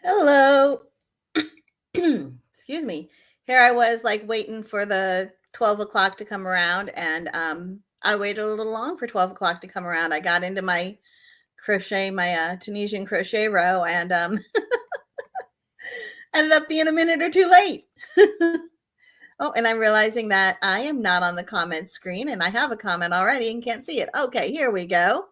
Hello. Excuse me. Here I was like waiting for the 12 o'clock to come around, and I waited a little long for 12 o'clock to come around. I got into my Tunisian crochet row, and ended up being a minute or two late. Oh, and I'm realizing that I am not on the comment screen, and I have a comment already and can't see it. Okay, here we go.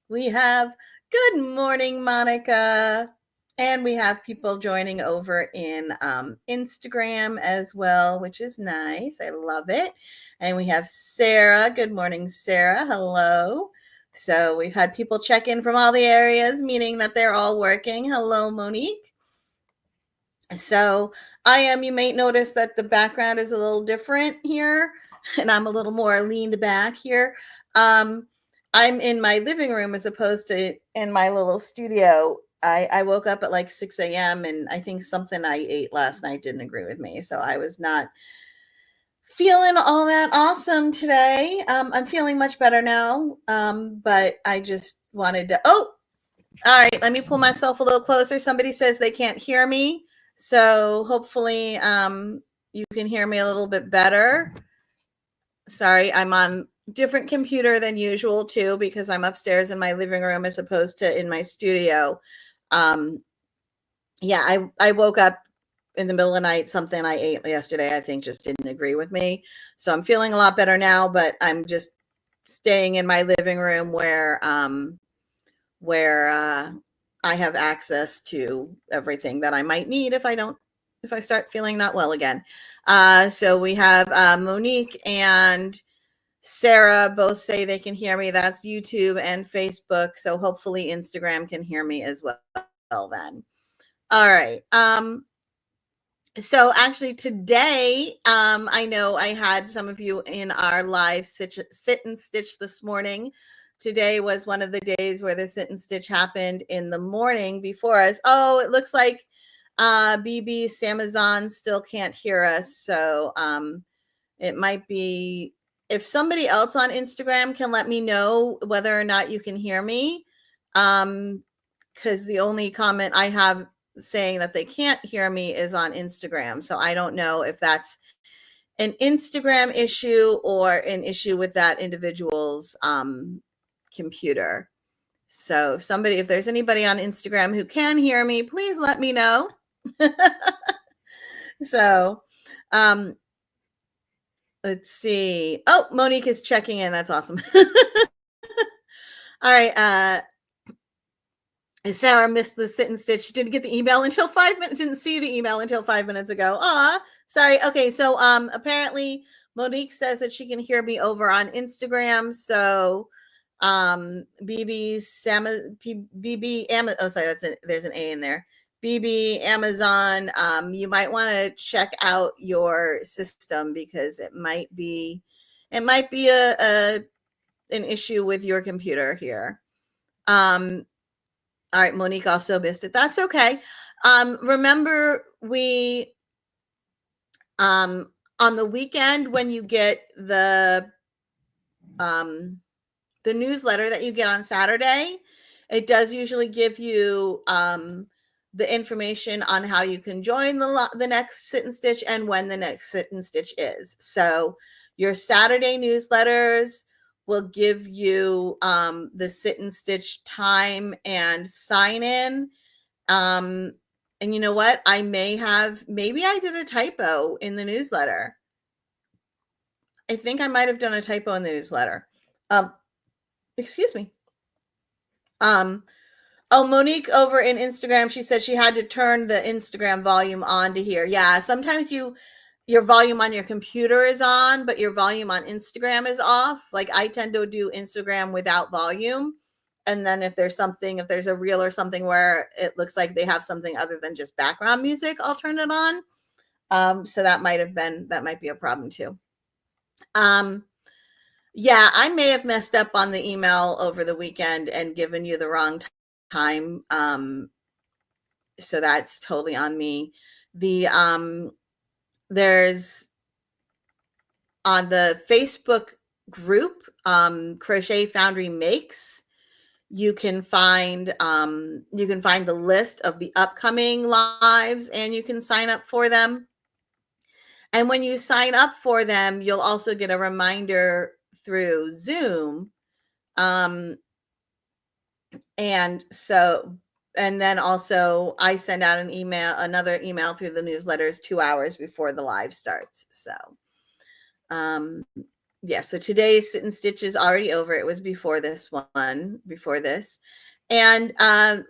We have good morning, Monica. And we have people joining over in Instagram as well, which is nice. I love it. And we have Sarah. Good morning, Sarah. Hello. So we've had people check in from all the areas, meaning that they're all working. Hello, Monique. So you may notice that the background is a little different here, and I'm a little more leaned back here. I'm in my living room as opposed to in my little studio. I woke up at like 6 a.m. and I think something I ate last night didn't agree with me. So I was not feeling all that awesome today. I'm feeling much better now. But I just wanted to, all right, let me pull myself a little closer. Somebody says they can't hear me. So hopefully you can hear me a little bit better. Sorry, I'm on different computer than usual too, because I'm upstairs in my living room as opposed to in my studio. I woke up in the middle of the night. Something I ate yesterday, I think, just didn't agree with me. So I'm feeling a lot better now, but I'm just staying in my living room where I have access to everything that I might need if I start feeling not well again. So we have Monique and Sarah both say they can hear me. That's YouTube and Facebook. So hopefully Instagram can hear me as well then. All right. So actually today, I know I had some of you in our live sit and stitch this morning. Today was one of the days where the sit and stitch happened in the morning before us. Oh, it looks like BB's Amazon still can't hear us. So it might be, if somebody else on Instagram can let me know whether or not you can hear me. Because the only comment I have saying that they can't hear me is on Instagram. So I don't know if that's an Instagram issue or an issue with that individual's computer. So if there's anybody on Instagram who can hear me, please let me know. So let's see. Oh, Monique is checking in. That's awesome. All right. Sarah missed the sit and stitch. She didn't get the email until 5 minutes. Didn't see the email until 5 minutes ago. Sorry. Okay, so apparently Monique says that she can hear me over on Instagram. So BB there's an A in there. BB Amazon. You might want to check out your system because it might be an issue with your computer here. All right, Monique also missed it. That's okay. Remember, we on the weekend when you get the newsletter that you get on Saturday, it does usually give you the information on how you can join the next sit and stitch and when the next sit and stitch is. So your Saturday newsletters will give you the sit and stitch time and sign in. And you know what? Maybe I did a typo in the newsletter. I think I might have done a typo in the newsletter. Excuse me. Monique over in Instagram, she said she had to turn the Instagram volume on to hear. Yeah, sometimes your volume on your computer is on, but your volume on Instagram is off. Like I tend to do Instagram without volume. And then if there's a reel or something where it looks like they have something other than just background music, I'll turn it on. So that might be a problem too. Yeah, I may have messed up on the email over the weekend and given you the wrong time. So that's totally on me. There's on the Facebook group, Crochet Foundry Makes. you can find the list of the upcoming lives, and you can sign up for them. And when you sign up for them, you'll also get a reminder through Zoom. Um, and so, and then also I send out another email through the newsletters 2 hours before the live starts. So, um, yeah, so today's Sit and Stitch is already over. It was before this one, before this. And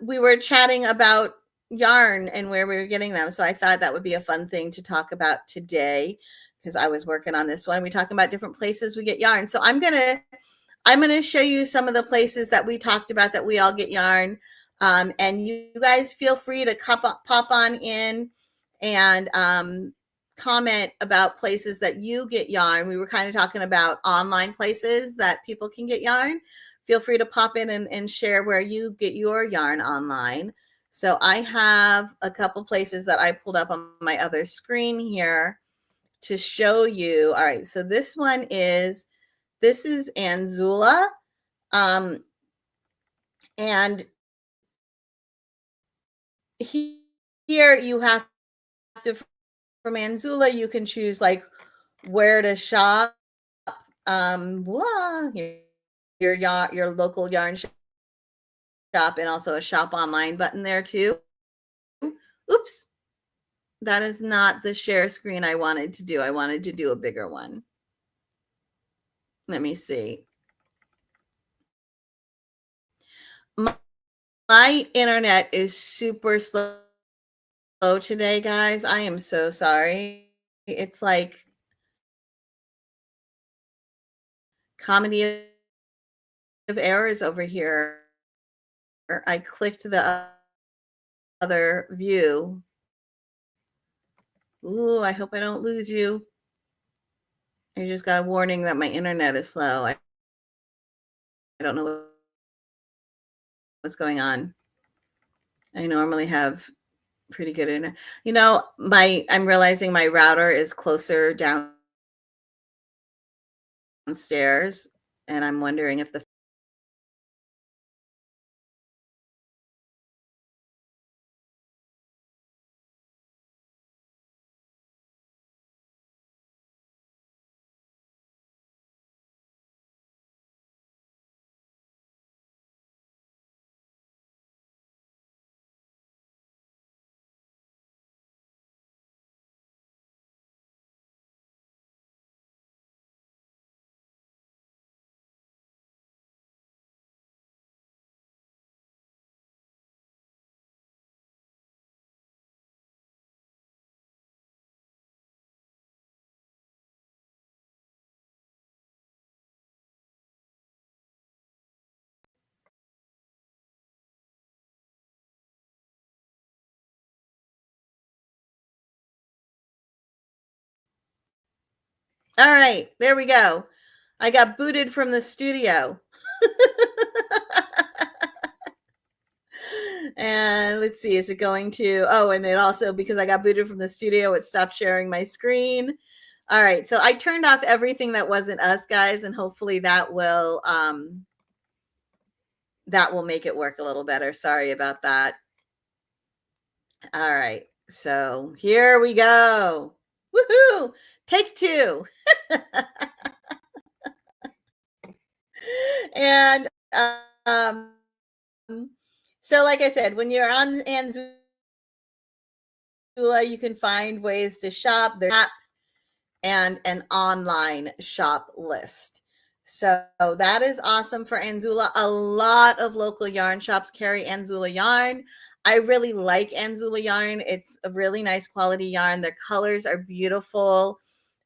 we were chatting about yarn and where we were getting them. So I thought that would be a fun thing to talk about today because I was working on this one. We talking about different places we get yarn. So I'm gonna show you some of the places that we talked about that we all get yarn. And you guys feel free to pop on in and comment about places that you get yarn. We were kind of talking about online places that people can get yarn. Feel free to pop in and share where you get your yarn online. So I have a couple places that I pulled up on my other screen here to show you. All right, so this is Anzula. And here you have to, from Anzula, you can choose like where to shop. Your local yarn shop, and also a shop online button there too. Oops, that is not the share screen I wanted to do. I wanted to do a bigger one. Let me see. My internet is super slow today, guys. I am so sorry. It's like comedy of errors over here. I clicked the other view. Ooh, I hope I don't lose you. I just got a warning that my internet is slow. I don't know what's going on. I normally have pretty good internet. You know, I'm realizing my router is closer downstairs, and I'm wondering if the All right, there we go. I got booted from the studio. And let's see, is it going to? Oh, and it also, because I got booted from the studio, it stopped sharing my screen. All right, so I turned off everything that wasn't us, guys, and hopefully that will make it work a little better. Sorry about that. All right, so here we go. Woohoo! Take two. And um, so, like I said, when you're on Anzula, you can find ways to shop. There's an app and an online shop list. So that is awesome for Anzula. A lot of local yarn shops carry Anzula yarn. I really like Anzula yarn. It's a really nice quality yarn. Their colors are beautiful.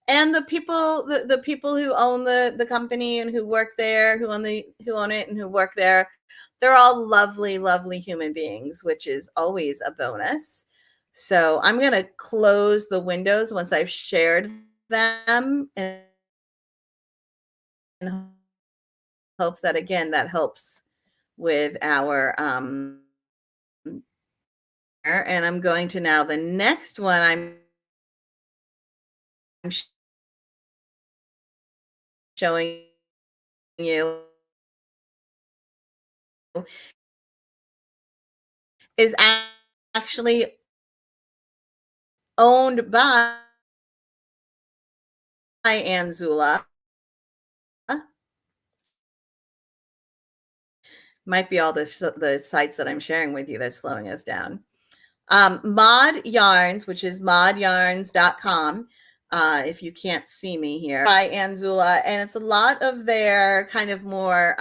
And the people who own the company and who work there, who own it and who work there, they're all lovely, lovely human beings, which is always a bonus. So I'm going to close the windows once I've shared them, in hopes that, again, that helps with our and I'm going to now, the next one I'm showing you is actually owned by Anzula. Might be all the sites that I'm sharing with you that's slowing us down. Mod Yarns, which is modyarns.com. If you can't see me here, by Anzula, and it's a lot of their kind of more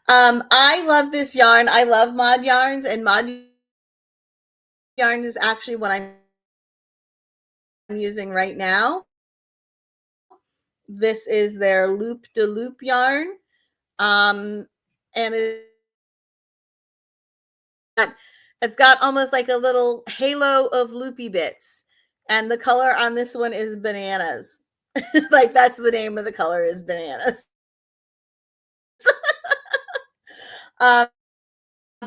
I love this yarn. I love Mod Yarns, and Mod Yarn is actually what I'm using right now. This is their loop de loop yarn. And it's got almost like a little halo of loopy bits. And the color on this one is bananas. Like that's the name of the color, is bananas. um,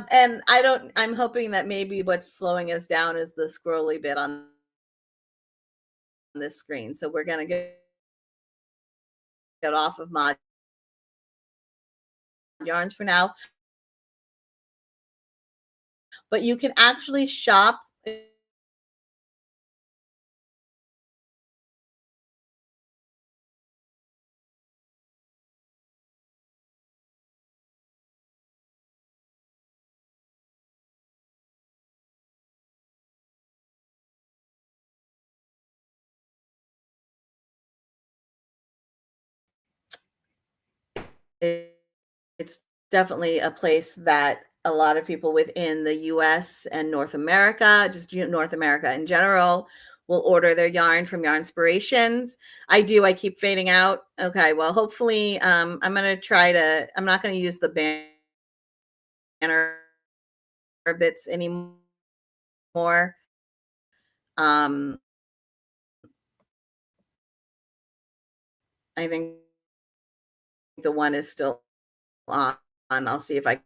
and I'm hoping that maybe what's slowing us down is the scrolly bit on this screen. So we're going to get off of Mod Yarns for now. But you can actually shop it's definitely a place that a lot of people within the US and North America, just North America in general, will order their yarn from Yarnspirations. I keep fading out. Okay, well, hopefully, I'm going to I'm not going to use the banner bits anymore. I think the one is still on. I'll see if I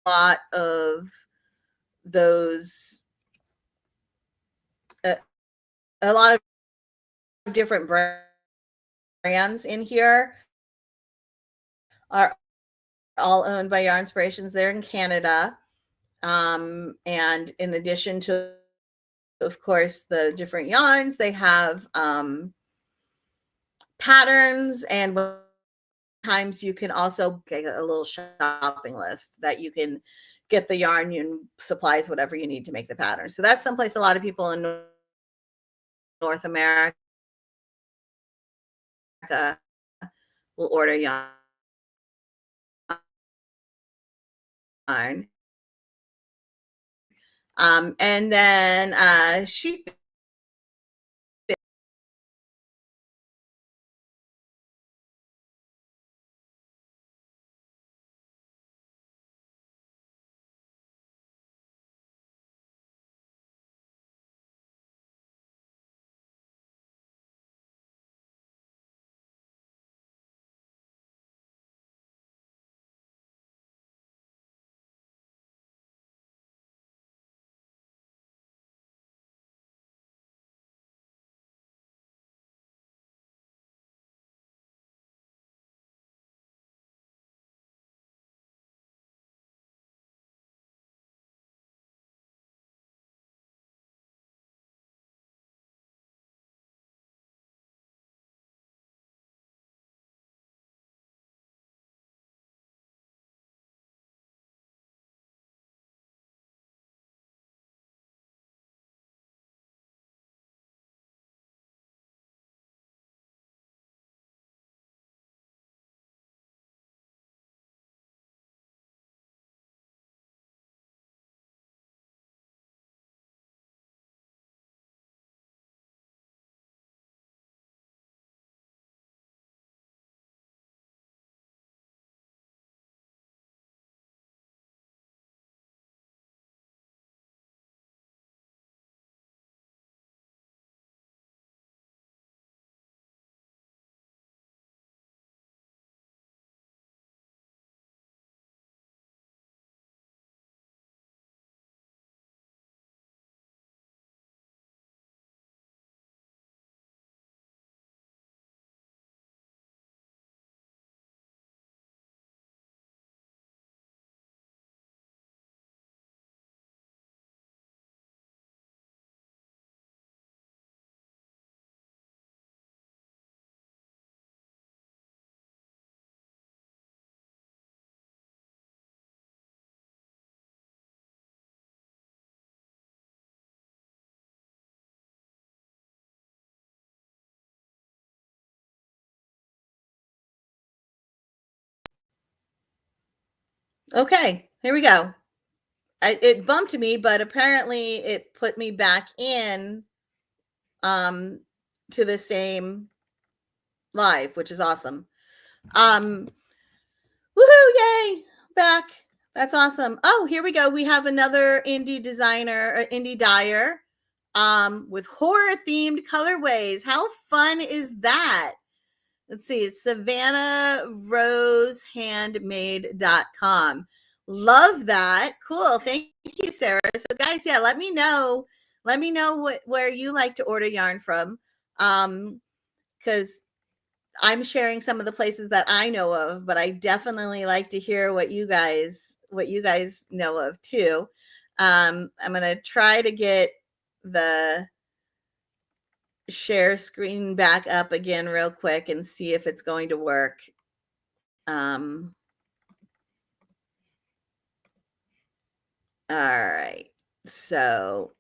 lot of those a lot of different brands in here are all owned by Yarnspirations. They're in Canada. And in addition to, of course, the different yarns, they have patterns, and times you can also get a little shopping list that you can get the yarn and supplies, whatever you need to make the pattern. So that's someplace a lot of people in North America will order yarn. And then sheep Okay, here we go. It bumped me, but apparently it put me back in um to the same live, which is awesome. Um Woohoo, yay! Back. That's awesome. Oh, here we go. We have another indie designer, or indie dyer, with horror themed colorways. How fun is that? Let's see, SavannahRoseHandmade.com. Love that. Cool. Thank you, Sarah. So guys, yeah, let me know. Let me know where you like to order yarn from. Because I'm sharing some of the places that I know of, but I definitely like to hear what you guys know of too. I'm gonna try to get the share screen back up again real quick and see if it's going to work. All right, so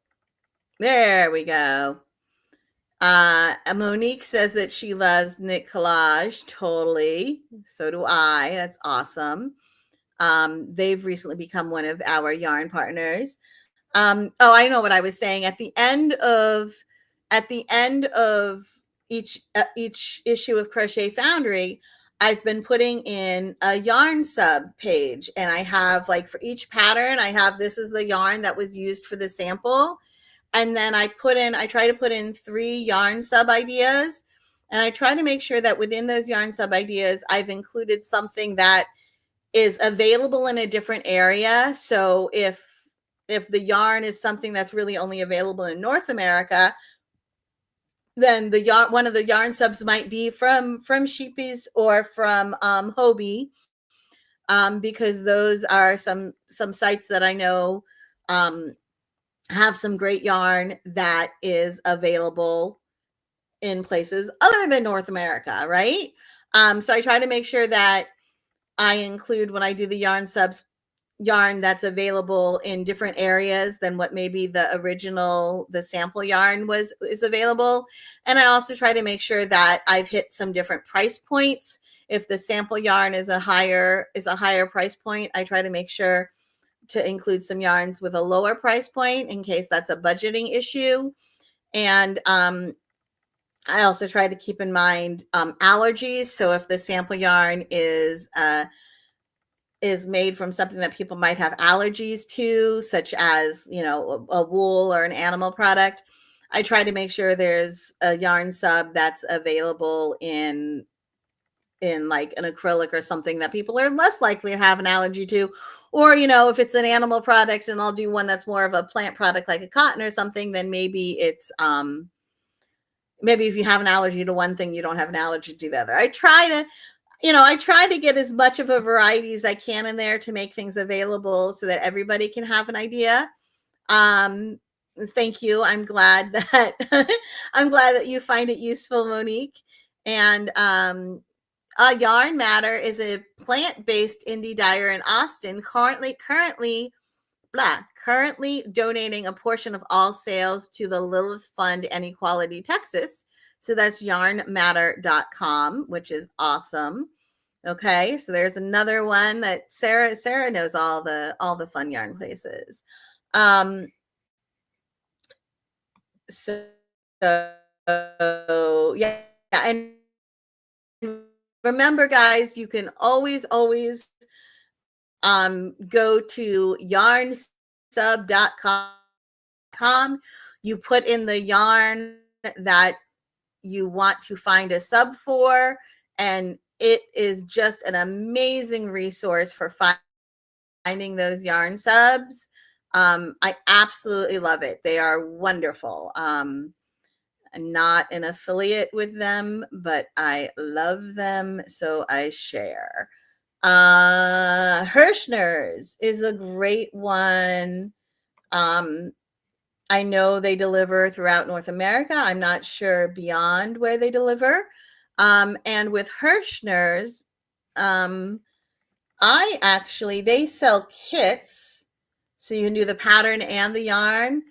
there we go. Monique says that she loves knit collage. Totally. So do I. That's awesome. They've recently become one of our yarn partners. Oh, I know what I was saying. At the end of each issue of Crochet Foundry, I've been putting in a yarn sub page, and I have, like, for each pattern, I have, this is the yarn that was used for the sample, and then I try to put in 3 yarn sub ideas, and I try to make sure that within those yarn sub ideas, I've included something that is available in a different area. So if the yarn is something that's really only available in North America, then the yarn, one of the yarn subs might be from Sheepies or from Hobie, because those are some sites that I know have some great yarn that is available in places other than North America, right? So I try to make sure that I include, when I do the yarn subs, yarn that's available in different areas than what maybe the sample yarn is available. And I also try to make sure that I've hit some different price points. If the sample yarn is a higher price point, I try to make sure to include some yarns with a lower price point in case that's a budgeting issue. And I also try to keep in mind allergies. So if the sample yarn is made from something that people might have allergies to, such as, a wool or an animal product, I try to make sure there's a yarn sub that's available in like an acrylic or something that people are less likely to have an allergy to. Or, if it's an animal product and I'll do one that's more of a plant product like a cotton or something, then maybe it's maybe if you have an allergy to one thing, you don't have an allergy to the other. I try to get as much of a variety as I can in there to make things available so that everybody can have an idea. Thank you. I'm glad that you find it useful, Monique. And Yarn Matter is a plant-based indie dyer in Austin, currently donating a portion of all sales to the Lilith Fund and Equality Texas. So that's yarnmatter.com, which is awesome. Okay, so there's another one that Sarah knows all the fun yarn places. So yeah, and remember, guys, you can always go to yarnsub.com. You put in the yarn that you want to find a sub for, and it is just an amazing resource for finding those yarn subs. I absolutely love it. They are wonderful. I'm not an affiliate with them, but I love them, so I share. Hirschner's is a great one. I know they deliver throughout North America. I'm not sure beyond where they deliver. And with Hirschner's, they sell kits. So you can do the pattern and the yarn,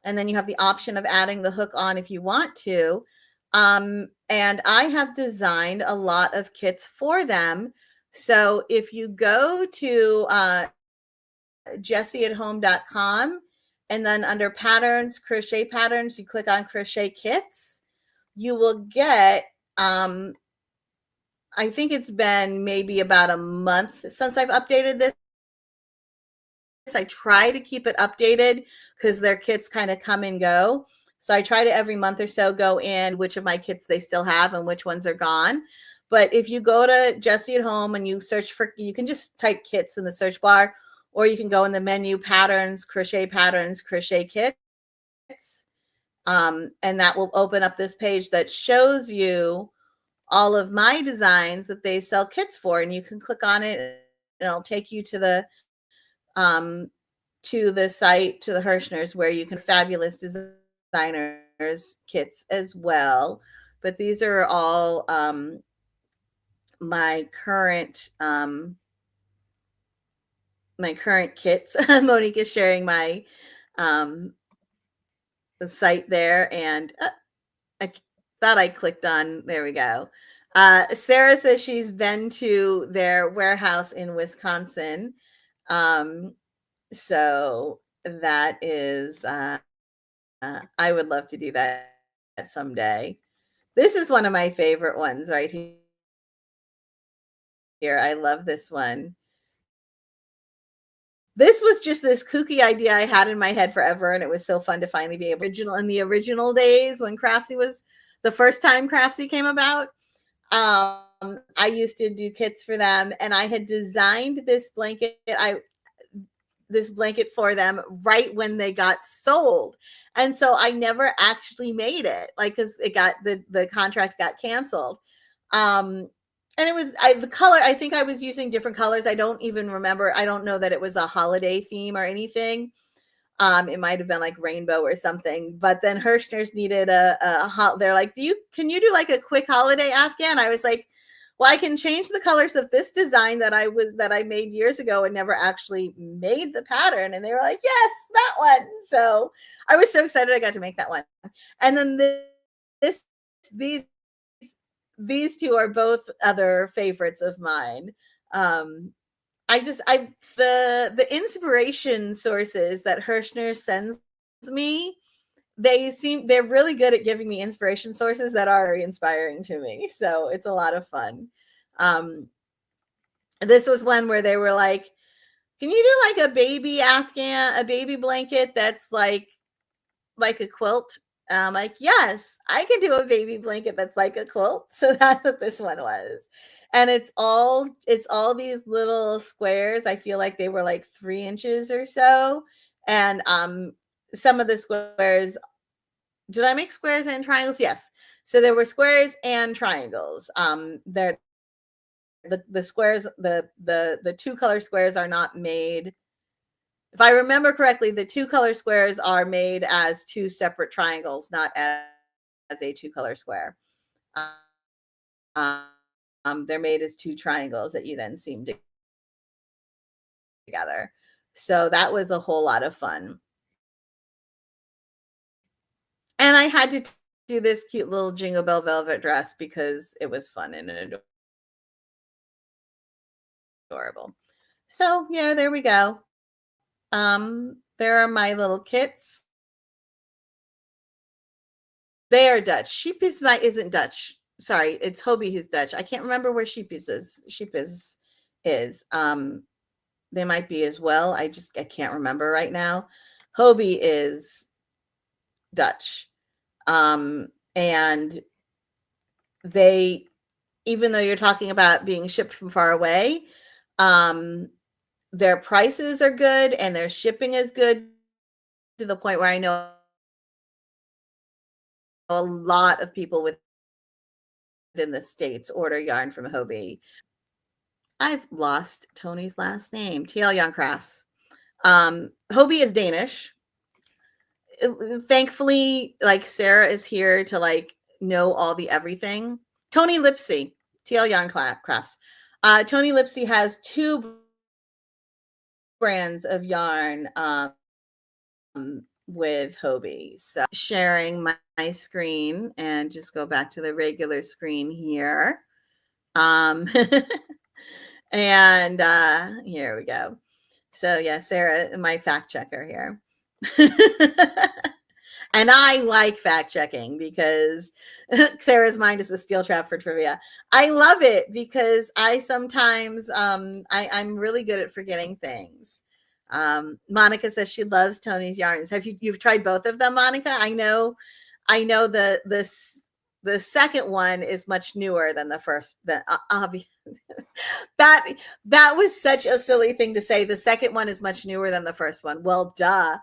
and then you have the option of adding the hook on if you want to. And I have designed a lot of kits for them So if you go to jessieathome.com and then under patterns, crochet patterns, you click on crochet kits, you will get, I think it's been maybe about a month since I've updated this. I try to keep it updated because their kits kind of come and go. So I try to every month or so go in which of my kits they still have and which ones are gone. But if you go to Jessie at Home and you search for, you can just type kits in the search bar, or you can go in the menu patterns, crochet kits. And that will open up this page that shows you all of my designs that they sell kits for. And you can click on it and it'll take you to the site, to the Hirschners, where you can fabulous designers kits as well. But these are all my current kits. Monique is sharing my the site there, and I thought I clicked on, there we go. Sarah says she's been to their warehouse in Wisconsin. So that is, I would love to do that someday. This is one of my favorite ones right here. I love this one. This was just this kooky idea I had in my head forever, and it was so fun to finally be original in the original days when Craftsy was the first time Craftsy came about. I used to do kits for them, and I had designed this blanket. This blanket for them right when they got sold. And so I never actually made it, like, because it got the contract got canceled. And it was the color, I think I was using different colors. I don't even remember. I don't know that it was a holiday theme or anything. It might have been like rainbow or something. But then Hirschner's needed they're like, can you do like a quick holiday Afghan? I was like, well, I can change the colors of this design that I made years ago and never actually made the pattern. And they were like, yes, that one. So I was so excited I got to make that one. And then these two are both other favorites of mine. The inspiration sources that Hirschner sends me, they're really good at giving me inspiration sources that are very inspiring to me. So it's a lot of fun. This was one where they were like, can you do like a baby blanket that's like a quilt? I'm like, yes, I can do a baby blanket that's like a quilt. So that's what this one was. And it's all these little squares. I feel like they were like 3 inches or so. And some of the squares, did I make squares and triangles? Yes. So there were squares and triangles. The squares, the 2 color squares are not made. If I remember correctly, the 2 color squares are made as 2 separate triangles, not as a 2 color square. They're made as 2 triangles that you then seam together. So that was a whole lot of fun. And I had to do this cute little Jingle Bell velvet dress because it was fun and adorable. So yeah, there we go. There are my little kits. They are Dutch. Sheepies isn't Dutch. Sorry, it's Hobie who's Dutch. I can't remember where Sheepies is. They might be as well. I can't remember right now. Hobie is Dutch. And they, even though you're talking about being shipped from far away, their prices are good and their shipping is good, to the point where I know a lot of people within the States order yarn from Hobie. I've lost Tony's last name. TL Yarn Crafts. Hobie is Danish. Thankfully, like, Sarah is here to like know all the everything. Tony Lipsy, TL Yarn Crafts. Tony Lipsy has 2 brands of yarn with Hobie. So sharing my screen and just go back to the regular screen here. And here we go. So yeah, Sarah, my fact checker here. And I like fact checking because Sarah's mind is a steel trap for trivia. I love it because I sometimes I'm really good at forgetting things. Monica says she loves Tony's yarns. Have you've tried both of them, Monica? I know the second one is much newer than the first. That that was such a silly thing to say. The second one is much newer than the first one. Well, duh.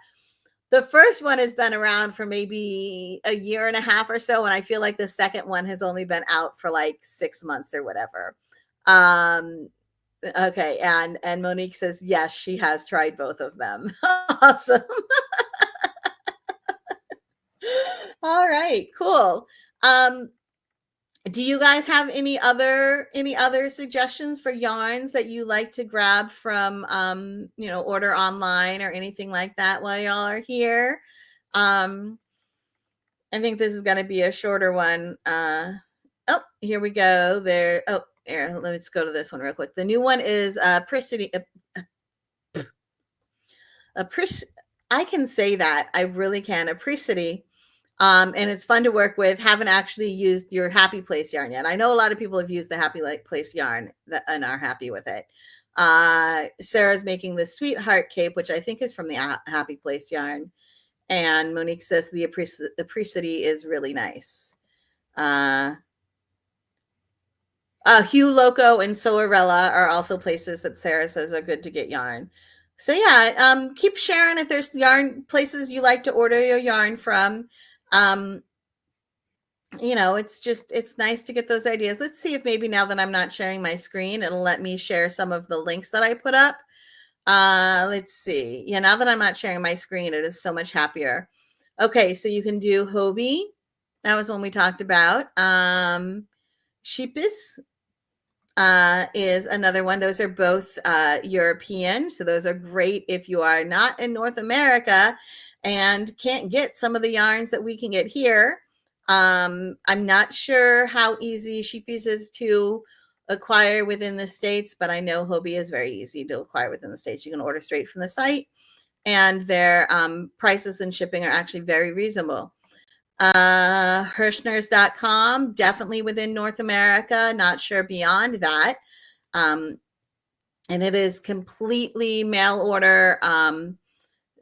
The first one has been around for maybe a year and a half or so, and I feel like the second one has only been out for like 6 months or whatever. Okay, and Monique says yes, she has tried both of them. Awesome. All right, cool. Do you guys have any other suggestions for yarns that you like to grab from order online or anything like that while y'all are here? I think this is going to be a shorter one. Oh, here we go. Here, let's go to this one real quick. The new one is Prissity. I can say that. I really can. Apricity. And it's fun to work with. Haven't actually used your Happy Place yarn yet. I know a lot of people have used the Happy Place yarn and are happy with it. Sarah's making the Sweetheart Cape, which I think is from the Happy Place yarn. And Monique says the Apricity is really nice. Hugh Loco and Soarella are also places that Sarah says are good to get yarn. So yeah, keep sharing if there's yarn places you like to order your yarn from. It's nice to get those ideas. Let's see if maybe now that I'm not sharing my screen, it'll let me share some of the links that I put up. Let's see. Yeah, now that I'm not sharing my screen, it is so much happier. Okay, so you can do Hobie. That was one we talked about. Sheepis is another one. Those are both European. So those are great if you are not in North America and can't get some of the yarns that we can get here. I'm not sure how easy Sheepies is to acquire within the States, but I know Hobie is very easy to acquire within the States. You can order straight from the site, and their prices and shipping are actually very reasonable. Hirschners.com, definitely within North America, not sure beyond that. And it is completely mail order.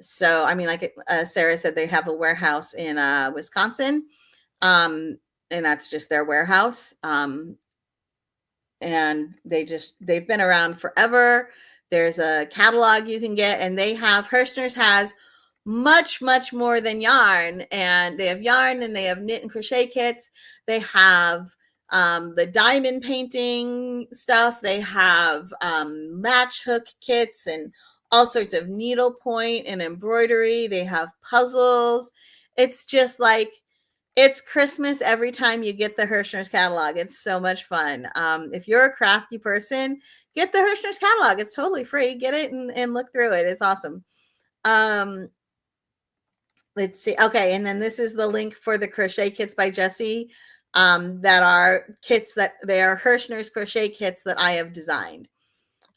So, I mean, like Sarah said, they have a warehouse in Wisconsin. And that's just their warehouse. And they've been around forever. There's a catalog you can get, and Hirschner's has much, much more than yarn. And they have yarn, and they have knit and crochet kits. They have the diamond painting stuff. They have match hook kits and all sorts of needlepoint and embroidery. They have puzzles. It's just like, it's Christmas every time you get the Hirschner's catalog. It's so much fun. If you're a crafty person, get the Hirschner's catalog. It's totally free. Get it and look through it. It's awesome. Let's see. Okay, and then this is the link for the crochet kits by Jessie. That are kits they are Hirschner's crochet kits that I have designed.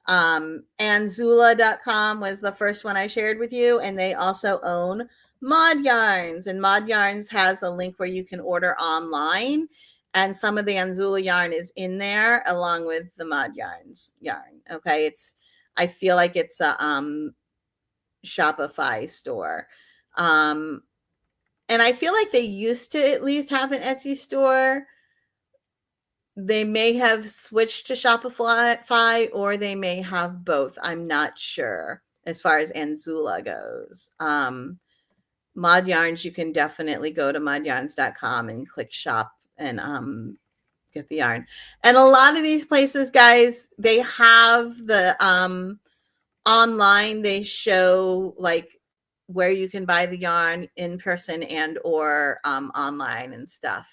Anzula.com was the first one I shared with you, and they also own Mod Yarns, and Mod Yarns has a link where you can order online, and some of the Anzula yarn is in there along with the Mod Yarns yarn. Okay, I feel like it's a Shopify store. And I feel like they used to at least have an Etsy store. They may have switched to Shopify, or they may have both. I'm not sure as far as Anzula goes. Mod Yarns, you can definitely go to modyarns.com and click shop and get the yarn. And a lot of these places, guys, they have the online, they show like where you can buy the yarn in person and or online and stuff.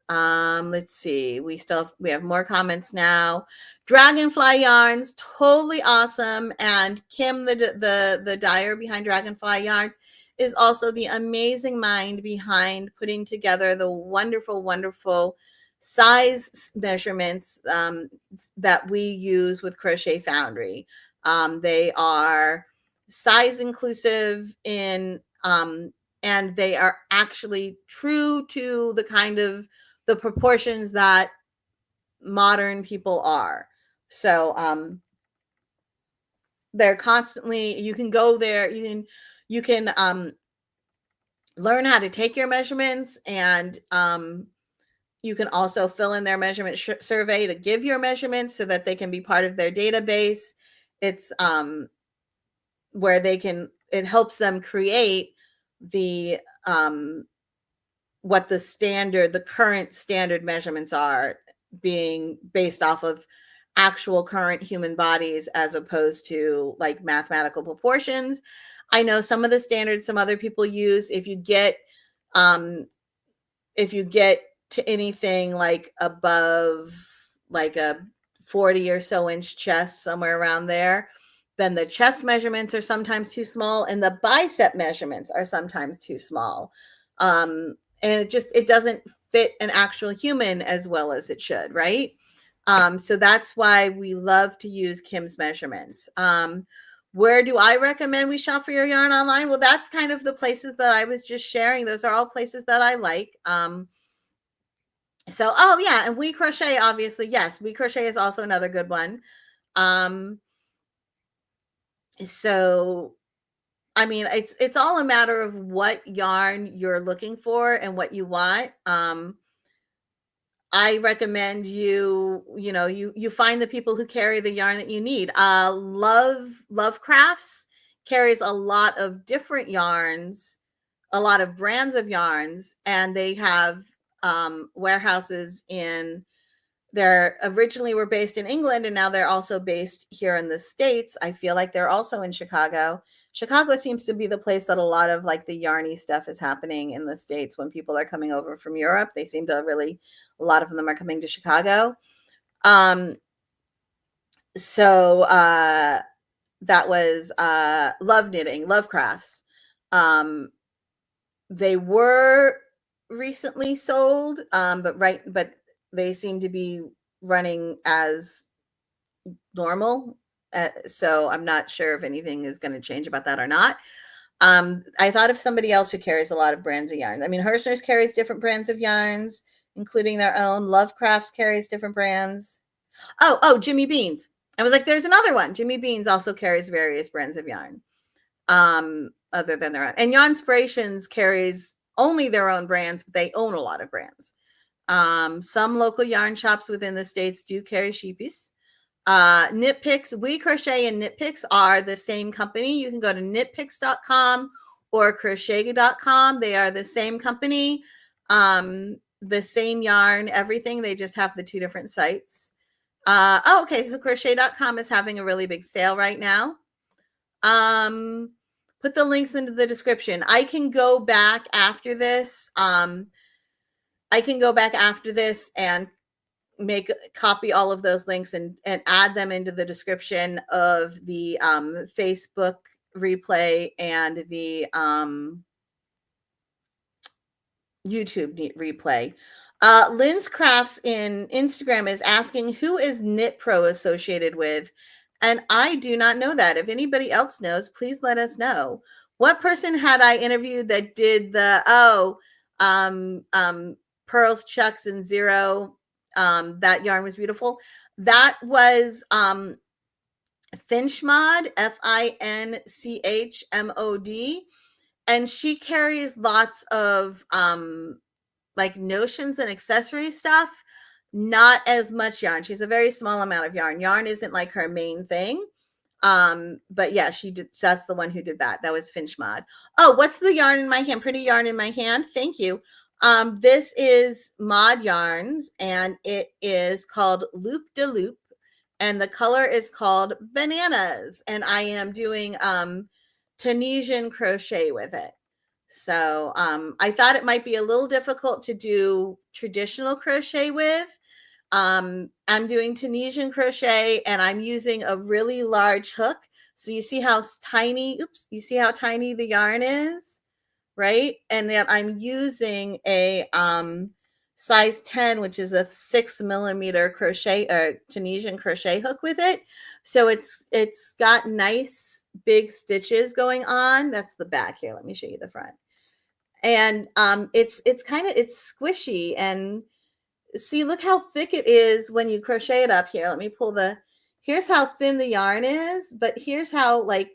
Let's see. We have more comments now. Dragonfly yarns, totally awesome. And Kim, the dyer behind Dragonfly yarns, is also the amazing mind behind putting together the wonderful, wonderful size measurements that we use with Crochet Foundry. They are size inclusive and they are actually true to the kind of the proportions that modern people are. So they're constantly, you can go there, you can learn how to take your measurements, and you can also fill in their measurement survey to give your measurements so that they can be part of their database. It's where it helps them create the what the current standard measurements are, being based off of actual current human bodies as opposed to like mathematical proportions. I know some of the standards some other people use, if you get to anything like above like a 40 or so inch chest, somewhere around there, then the chest measurements are sometimes too small and the bicep measurements are sometimes too small. And it doesn't fit an actual human as well as it should, right? So that's why we love to use Kim's measurements. Where do I recommend we shop for your yarn online? Well, that's kind of the places that I was just sharing. Those are all places that I like. So, oh yeah, and We Crochet, obviously, yes, We Crochet is also another good one. So, I mean, it's all a matter of what yarn you're looking for and what you want. I recommend you find the people who carry the yarn that you need. Love Crafts carries a lot of different yarns, a lot of brands of yarns, and they have warehouses they're originally were based in England, and now they're also based here in the States. I feel like they're also in Chicago. Chicago seems to be the place that a lot of like the yarny stuff is happening in the States. When people are coming over from Europe, they seem to really, a lot of them are coming to Chicago. So that was Love Knitting, Love Crafts. They were recently sold, but they seem to be running as normal. So I'm not sure if anything is going to change about that or not. I thought of somebody else who carries a lot of brands of yarns. I mean, Hirschner's carries different brands of yarns, including their own. Love Crafts carries different brands. Oh, Jimmy Beans. I was like, there's another one. Jimmy Beans also carries various brands of yarn, other than their own. And Yarnspirations carries only their own brands, but they own a lot of brands. Some local yarn shops within the States do carry sheepies. Knit Picks, We Crochet and Knit Picks are the same company. You can go to knitpicks.com or crochet.com. They are the same company, the same yarn, everything. They just have the two different sites. Okay, so crochet.com is having a really big sale right now. Put the links into the description. I can go back after this. And copy all of those links and add them into the description of the Facebook replay and the YouTube replay. Lynn's Crafts in Instagram is asking, who is Knit Pro associated with? And I do not know that. If anybody else knows, please let us know. What person had I interviewed that did the Pearls, Chucks, and Zero? That yarn was beautiful. That was Finchmod, Finchmod, and she carries lots of like notions and accessory stuff, not as much yarn. She's a very small amount of yarn. Yarn isn't like her main thing. But yeah, that's the one who did that. That was Finchmod. Oh, what's the yarn in my hand? Pretty yarn in my hand. Thank you. This is Mod Yarns, and it is called Loop de Loop, and the color is called Bananas, and I am doing Tunisian crochet with it. So I thought it might be a little difficult to do traditional crochet with. I'm doing Tunisian crochet, and I'm using a really large hook. So you see how tiny, you see how tiny the yarn is? Right? And then I'm using a size 10, which is a 6 millimeter crochet or Tunisian crochet hook with it. So it's got nice big stitches going on. That's the back here. Let me show you the front. And it's squishy, and see, look how thick it is when you crochet it up here. Let me pull here's how thin the yarn is, but here's how like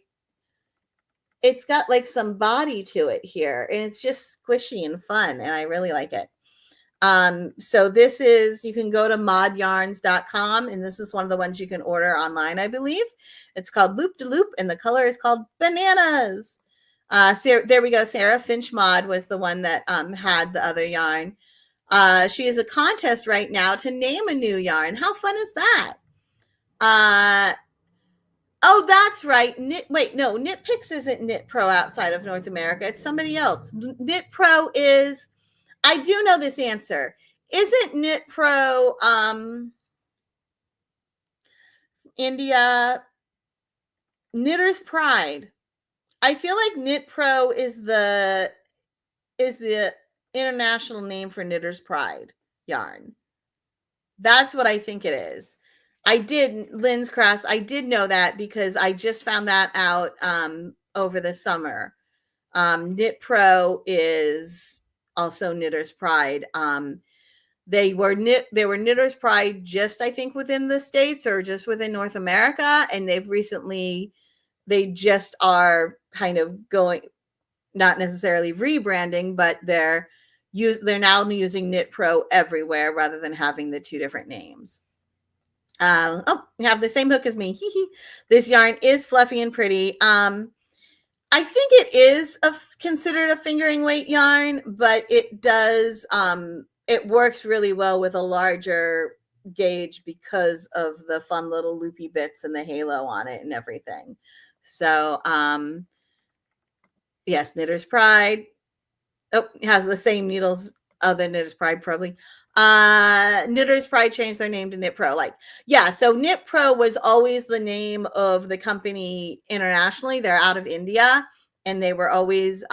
it's got like some body to it here, and it's just squishy and fun, and I really like it. So this is, you can go to modyarns.com, and this is one of the ones you can order online, I believe. It's called Loop de Loop, and the color is called Bananas. So there we go. Sarah Finch Mod was the one that had the other yarn. She has a contest right now to name a new yarn. How fun is that? Oh, that's right. Knit Picks isn't Knit Pro outside of North America. It's somebody else. Knit Pro is, I do know this answer. Isn't Knit Pro India? Knitter's Pride. I feel like Knit Pro is the international name for Knitter's Pride yarn. That's what I think it is. Lynn's Crafts, I did know that because I just found that out over the summer. Knit Pro is also Knitter's Pride. They were Knitter's Pride just, I think, within the States or just within North America, and they just are kind of going, not necessarily rebranding, but they're now using Knit Pro everywhere rather than having the two different names. You have the same hook as me. This yarn is fluffy and pretty. I think it is considered a fingering weight yarn, but it does, it works really well with a larger gauge because of the fun little loopy bits and the halo on it and everything. So, yes, Knitter's Pride. Oh, it has the same needles other Knitter's Pride, probably. Knitter's Pride changed their name to Knit Pro. So Knit Pro was always the name of the company internationally. They're out of India, and they were always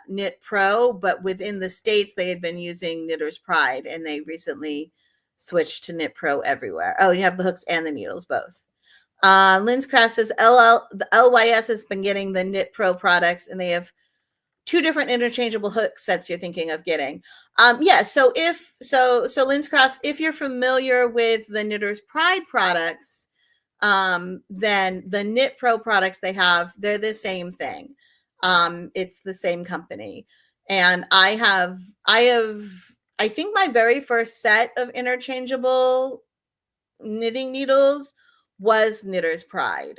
Knit Pro, but within the States, they had been using Knitter's Pride, and they recently switched to Knit Pro everywhere. Oh, you have the hooks and the needles, both. Lynn's Craft says the LYS has been getting the Knit Pro products, and they have 2 different interchangeable hook sets you're thinking of getting. So Lynn's Crafts, if you're familiar with the Knitter's Pride products, then the Knit Pro products they're the same thing. It's the same company. And I think my very first set of interchangeable knitting needles was Knitter's Pride.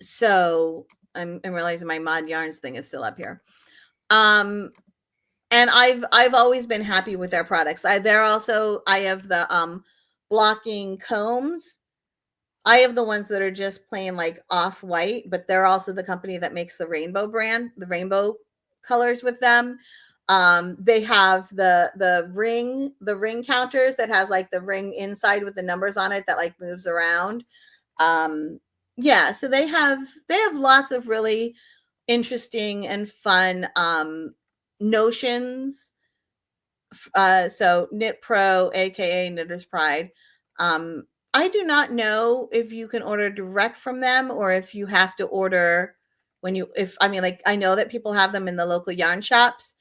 So I'm realizing my Mod Yarns thing is still up here. And I've always been happy with their products. I have the blocking combs. I have the ones that are just plain like off-white, but they're also the company that makes the rainbow brand, the rainbow colors with them. They have the ring counters that has like the ring inside with the numbers on it that like moves around. So they have lots of really interesting and fun notions. So Knit Pro, aka Knitter's Pride. I do not know if you can order direct from them or if you have to order I know that people have them in the local yarn shops.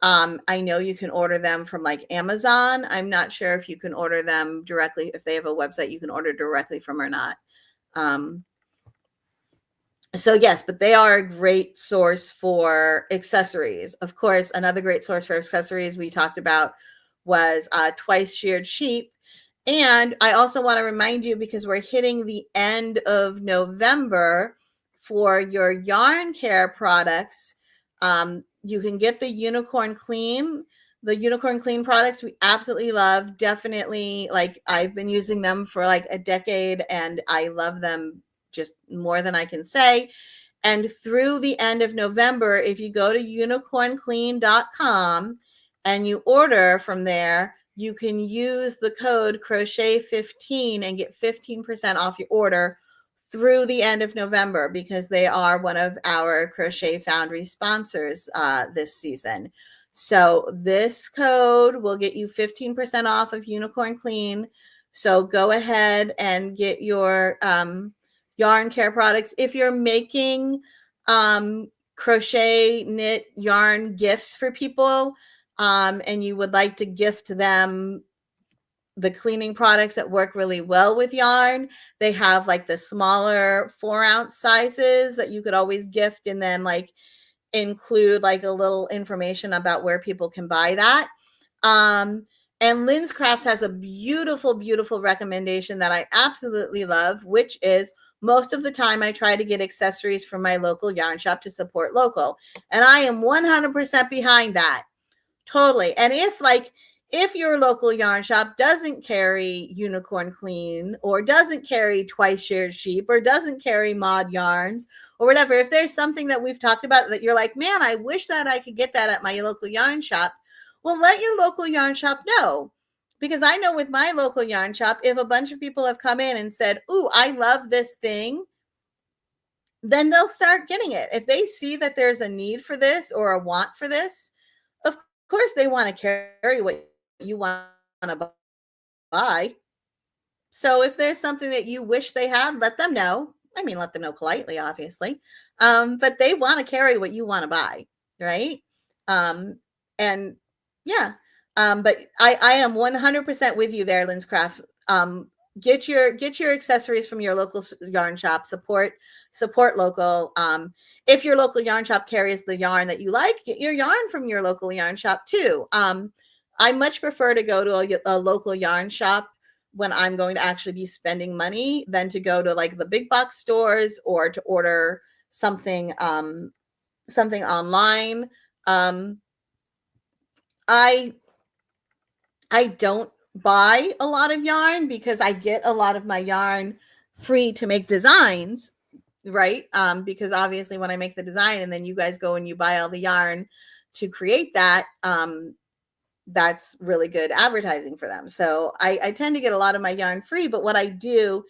I know you can order them from like Amazon. I'm not sure if you can order them directly, if they have a website you can order directly from or not. So yes, but they are a great source for accessories. Of course, another great source for accessories we talked about was Twice Sheared Sheep. And I also want to remind you, because we're hitting the end of November, for your yarn care products, you can get the Unicorn Clean. The Unicorn Clean products we absolutely love. Definitely, like, I've been using them for like a decade and I love them just more than I can say. And through the end of November, if you go to unicornclean.com and you order from there, you can use the code crochet15 and get 15% off your order through the end of November, because they are one of our Crochet Foundry sponsors this season. So this code will get you 15% off of Unicorn Clean. So go ahead and get your yarn care products. If you're making crochet, knit, yarn gifts for people, and you would like to gift them the cleaning products that work really well with yarn, they have like the smaller 4-ounce sizes that you could always gift, and then like include like a little information about where people can buy that. And Lynn's Crafts has a beautiful, beautiful recommendation that I absolutely love, which is most of the time I try to get accessories from my local yarn shop to support local. And I am 100% behind that. Totally. And if your local yarn shop doesn't carry Unicorn Clean, or doesn't carry Twice Shared Sheep, or doesn't carry Mod Yarns, or whatever, if there's something that we've talked about that you're like, man, I wish that I could get that at my local yarn shop, well, let your local yarn shop know. Because I know with my local yarn shop, if a bunch of people have come in and said, ooh, I love this thing, then they'll start getting it. If they see that there's a need for this or a want for this, of course they want to carry what you want to buy. So if there's something that you wish they had, let them know. I mean, let them know politely, obviously. But they want to carry what you want to buy, right? And yeah. But I am 100% with you there, Lynn's Craft. Get your accessories from your local yarn shop. Support local. If your local yarn shop carries the yarn that you like, get your yarn from your local yarn shop too. I much prefer to go to a local yarn shop when I'm going to actually be spending money than to go to like the big box stores or to order something online. I don't buy a lot of yarn because I get a lot of my yarn free to make designs, right? Because obviously when I make the design and then you guys go and you buy all the yarn to create that, that's really good advertising for them. So I tend to get a lot of my yarn free, but what I do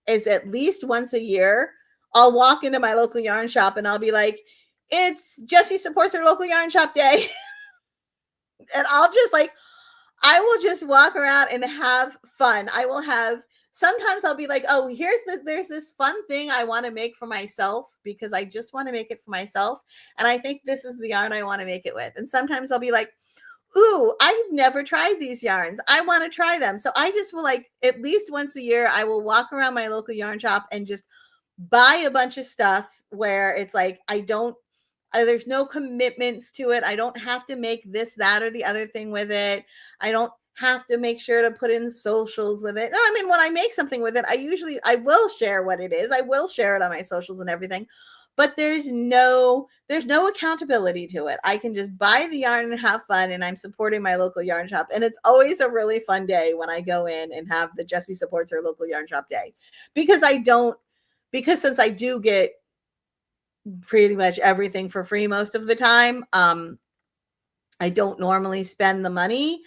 is at least once a year, I'll walk into my local yarn shop and I'll be like, it's Jessie supports her local yarn shop day. And I will just walk around and have fun. Sometimes I'll be like, oh, there's this fun thing I want to make for myself because I just want to make it for myself. And I think this is the yarn I want to make it with. And sometimes I'll be like, ooh, I've never tried these yarns. I want to try them. So I just will at least once a year, I will walk around my local yarn shop and just buy a bunch of stuff where it's like, there's no commitments to it. I don't have to make this, that, or the other thing with it. I don't have to make sure to put in socials with it. No, I mean, when I make something with it, I will share what it is. I will share it on my socials and everything, but there's no accountability to it. I can just buy the yarn and have fun, and I'm supporting my local yarn shop. And it's always a really fun day when I go in and have the Jessie supports her local yarn shop day, because since I do get pretty much everything for free most of the time, I don't normally spend the money,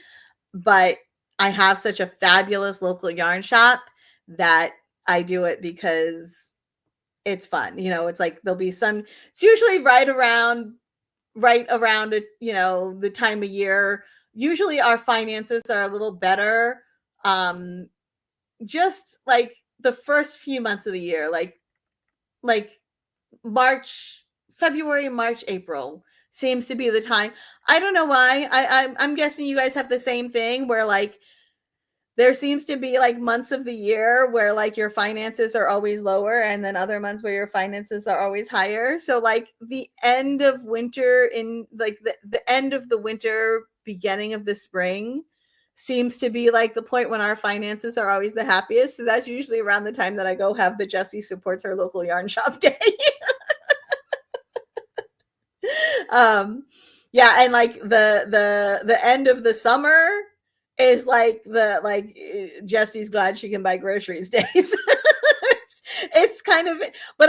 but I have such a fabulous local yarn shop that I do it because it's fun. It's like it's usually right around the time of year. Usually our finances are a little better. Just like the first few months of the year, like February, March, April seems to be the time. I don't know why. I'm guessing you guys have the same thing where there seems to be months of the year where your finances are always lower, and then other months where your finances are always higher. So the end of winter the end of the winter, beginning of the spring seems to be the point when our finances are always the happiest. So that's usually around the time that I go have the Jessie supports her local yarn shop day. Yeah, and the end of the summer is Jessie's glad she can buy groceries days. it's kind of, but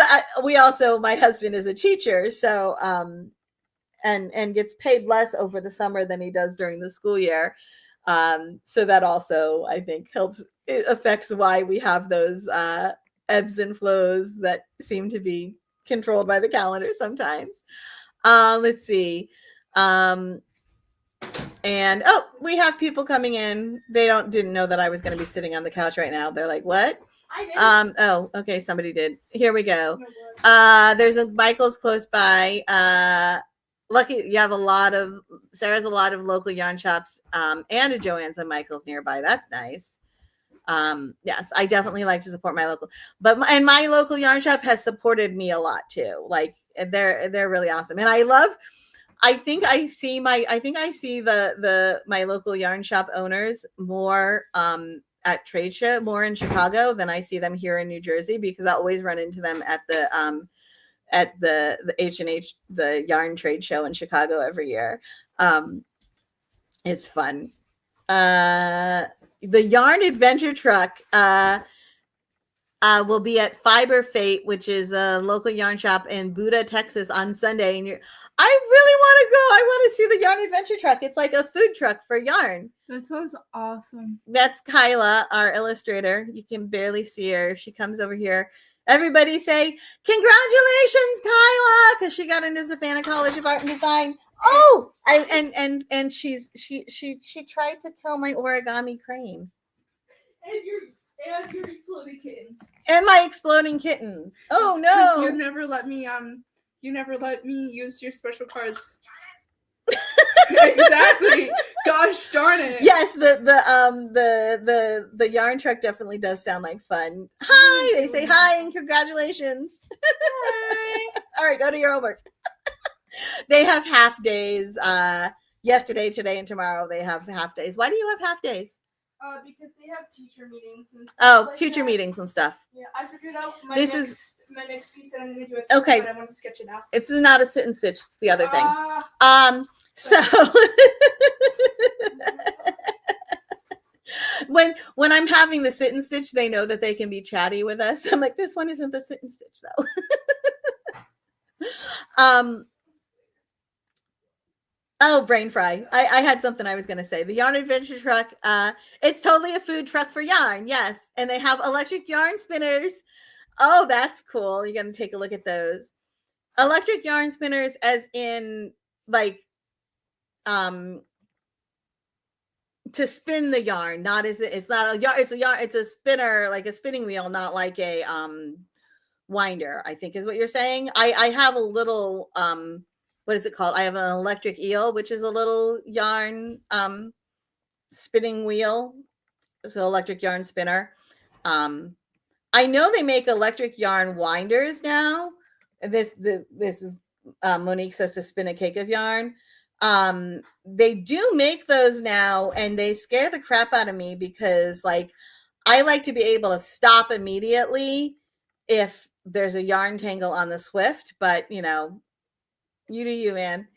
my husband is a teacher, so and gets paid less over the summer than he does during the school year. So that also, I think, it affects why we have those ebbs and flows that seem to be controlled by the calendar sometimes. Let's see. And we have people coming in. They didn't know that I was going to be sitting on the couch right now. They're like, "What?" Okay, somebody did. Here we go. There's a Michael's close by. Lucky you have Sarah's a lot of local yarn shops, and a Joann's and Michael's nearby. That's nice. Yes, I definitely like to support my local, but my local yarn shop has supported me a lot too. Like they're really awesome, and I think I see my local yarn shop owners more at trade show, more in Chicago than I see them here in New Jersey, because I always run into them at the H&H, the yarn trade show in Chicago every year. It's fun. The Yarn Adventure Truck will be at Fiber Fate, which is a local yarn shop in Buda, Texas, on Sunday. And I really want to go. I want to see the Yarn Adventure Truck. It's like a food truck for yarn. That sounds awesome. That's Kyla, our illustrator. You can barely see her. She comes over here. Everybody say, "Congratulations, Kyla," because she got into Savannah College of Art and Design. Oh, and she tried to kill my origami crane. And your exploding kittens. And my exploding kittens. Oh no! You never let me use your special cards. Exactly. Gosh darn it. Yes, the yarn truck definitely does sound like fun. Hi, they say hi and congratulations. Hi. All right, go to your homework. They have half days. Yesterday, today, and tomorrow they have half days. Why do you have half days? Because they have teacher meetings and stuff. Oh, teacher meetings and stuff. Yeah, I figured out my next piece that I'm going to do. Okay. But I want to sketch it out. It's not a sit and stitch. It's the other thing. So when I'm having the sit and stitch, they know that they can be chatty with us. I'm like, this one isn't the sit and stitch though. Oh, brain fry. I had something I was going to say. The Yarn Adventure Truck, it's totally a food truck for yarn. Yes. And they have electric yarn spinners. Oh, that's cool. You're going to take a look at those. Electric yarn spinners as in like to spin the yarn, it's a spinner, like a spinning wheel, not like a winder, I think is what you're saying. I have a little what is it called? I have an electric eel, which is a little yarn spinning wheel. So electric yarn spinner. I know they make electric yarn winders now. This is Monique says to spin a cake of yarn. They do make those now, and they scare the crap out of me because like I like to be able to stop immediately if there's a yarn tangle on the Swift, but you know, you do you, man.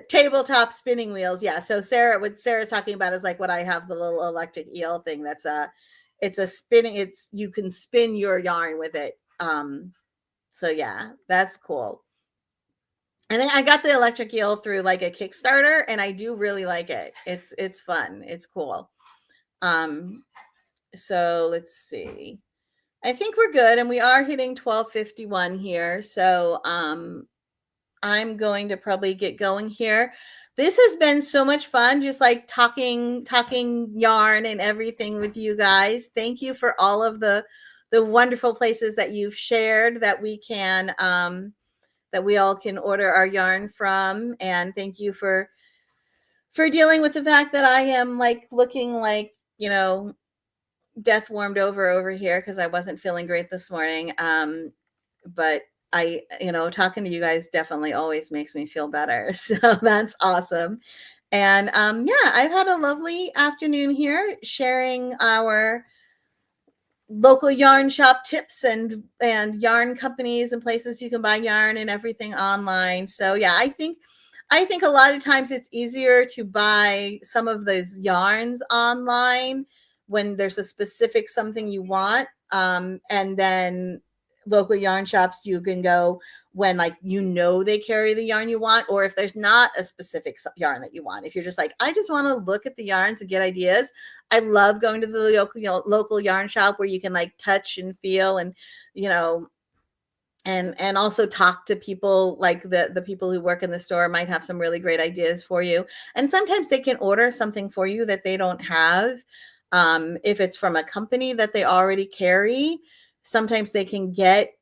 Tabletop spinning wheels. Yeah. So what Sarah's talking about is like what I have, the little electric eel thing. You can spin your yarn with it. So yeah, that's cool. And then I got the electric eel through like a Kickstarter, and I do really like it. It's fun. It's cool. So let's see. I think we're good, and we are hitting 12:51 here. So I'm going to probably get going here. This has been so much fun, just like talking yarn and everything with you guys. Thank you for all of the wonderful places that you've shared that we can that we all can order our yarn from. And thank you for dealing with the fact that I am like looking like, you know, death warmed over here because I wasn't feeling great this morning. But talking to you guys definitely always makes me feel better. So that's awesome. And I've had a lovely afternoon here sharing our local yarn shop tips and yarn companies and places you can buy yarn and everything online. So yeah, I think a lot of times it's easier to buy some of those yarns online when there's a specific something you want. And then local yarn shops, you can go when like they carry the yarn you want, or if there's not a specific yarn that you want. If you're just like, I just want to look at the yarns and get ideas, I love going to the local yarn shop where you can like touch and feel and and also talk to people, like the people who work in the store might have some really great ideas for you. And sometimes they can order something for you that they don't have. If it's from a company that they already carry, sometimes they can get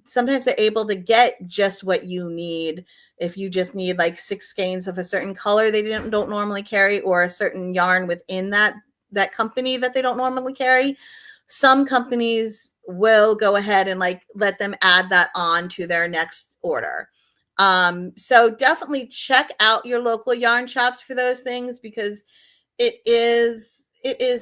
sometimes they're able to get just what you need. If you just need like 6 skeins of a certain color they don't normally carry, or a certain yarn within that company that they don't normally carry, some companies will go ahead and like let them add that on to their next order. So definitely check out your local yarn shops for those things, because it is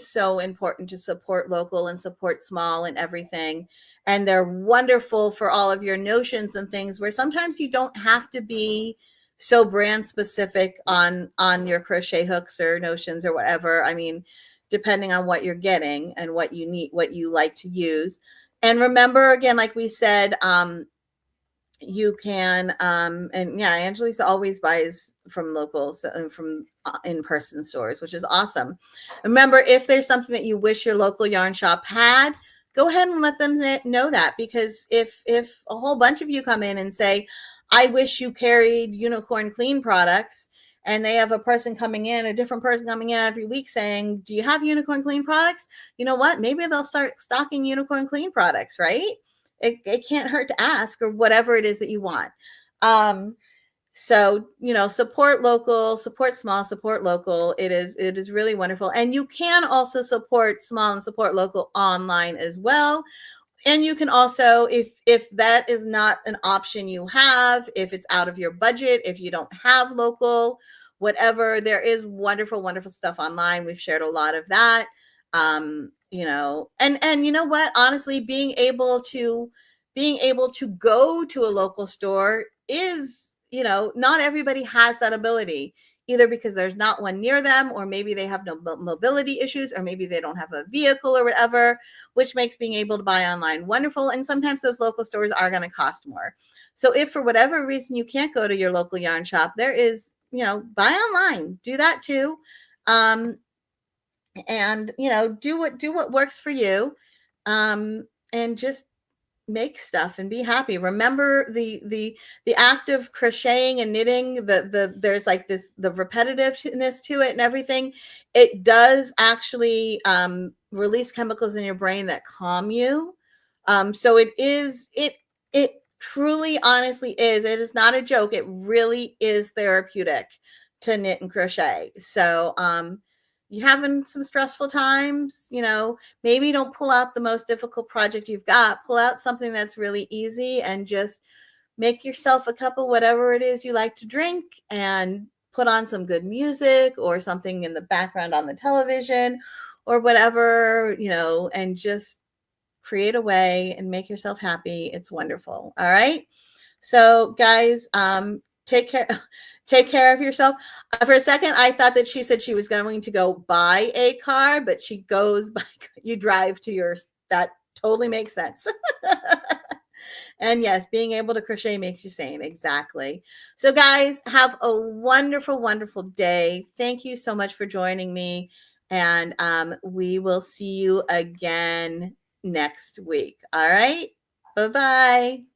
so important to support local and support small and everything. And they're wonderful for all of your notions and things, where sometimes you don't have to be so brand specific on your crochet hooks or notions or whatever. I mean, depending on what you're getting and what you need, what you like to use. And remember, again, like we said, you can and yeah, Angela's always buys from locals and from in-person stores, which is awesome. Remember, if there's something that you wish your local yarn shop had, go ahead and let them know that, because if a whole bunch of you come in and say, I wish you carried Unicorn Clean products, and they have a different person coming in every week saying, do you have Unicorn Clean products? You know what, maybe they'll start stocking Unicorn Clean products, right? It can't hurt to ask, or whatever it is that you want. So, support local, support small, support local. It is really wonderful. And you can also support small and support local online as well. And you can also, if that is not an option you have, if it's out of your budget, if you don't have local, whatever, there is wonderful, wonderful stuff online. We've shared a lot of that. And you know what, honestly, being able to go to a local store is, not everybody has that ability, either because there's not one near them, or maybe they have no mobility issues, or maybe they don't have a vehicle or whatever, which makes being able to buy online wonderful. And sometimes those local stores are going to cost more. So if for whatever reason you can't go to your local yarn shop, there is, buy online, do that too. And do what works for you, and just make stuff and be happy. Remember the act of crocheting and knitting, there's like this, the repetitiveness to it and everything. It does actually release chemicals in your brain that calm you. So it truly, honestly is. It is not a joke. It really is therapeutic to knit and crochet. So you having some stressful times, maybe don't pull out the most difficult project you've got. Pull out something that's really easy, and just make yourself a cup of whatever it is you like to drink, and put on some good music or something in the background on the television or whatever, and just create a way and make yourself happy. It's wonderful. All right. So guys, take care of yourself. For a second, I thought that she said she was going to go buy a car, but she goes by, you drive to yours. That totally makes sense. And yes, being able to crochet makes you sane. Exactly. So guys, have a wonderful, wonderful day. Thank you so much for joining me. And we will see you again next week. All right. Bye-bye.